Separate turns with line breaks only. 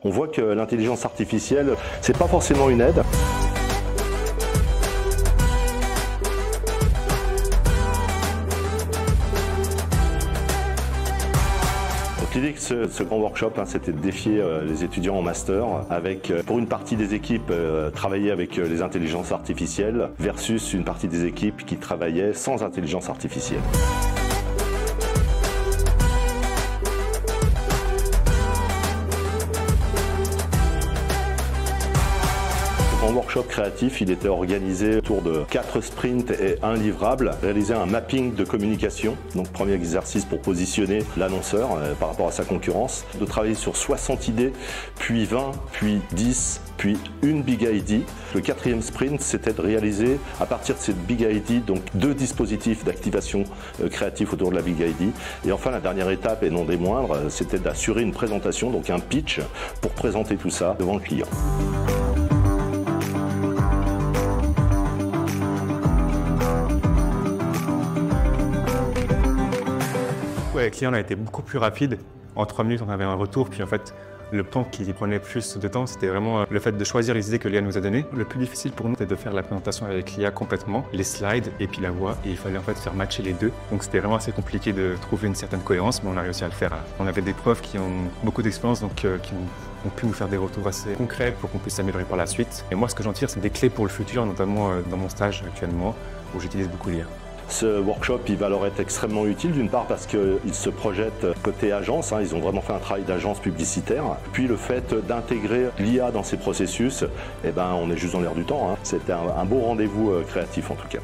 On voit que l'intelligence artificielle, c'est pas forcément une aide. L'idée de ce grand workshop, c'était de défier les étudiants en master avec, pour une partie des équipes, travailler avec les intelligences artificielles versus une partie des équipes qui travaillaient sans intelligence artificielle. En workshop créatif, il était organisé autour de 4 sprints et 1 livrable, réaliser un mapping de communication, donc premier exercice pour positionner l'annonceur par rapport à sa concurrence, de travailler sur 60 idées, puis 20, puis 10, puis une Big ID. Le 4e sprint, c'était de réaliser à partir de cette Big ID, donc 2 dispositifs d'activation créatif autour de la Big ID. Et enfin, la dernière étape, et non des moindres, c'était d'assurer une présentation, donc un pitch, pour présenter tout ça devant le client.
Ouais, le client a été beaucoup plus rapide. En 3 minutes, on avait un retour. Puis en fait, le temps qui prenait plus de temps, c'était vraiment le fait de choisir les idées que l'IA nous a données. Le plus difficile pour nous, c'était de faire la présentation avec l'IA complètement, les slides et puis la voix. Et il fallait en fait faire matcher les deux. Donc c'était vraiment assez compliqué de trouver une certaine cohérence, mais on a réussi à le faire. On avait des profs qui ont beaucoup d'expérience, donc qui ont pu nous faire des retours assez concrets pour qu'on puisse s'améliorer par la suite. Et moi, ce que j'en tire, c'est des clés pour le futur, notamment dans mon stage actuellement, où j'utilise beaucoup l'IA.
Ce workshop, il va leur être extrêmement utile, d'une part parce qu'ils se projettent côté agence, ils ont vraiment fait un travail d'agence publicitaire. Puis le fait d'intégrer l'IA dans ces processus, on est juste dans l'air du temps. C'était un beau rendez-vous créatif en tout cas.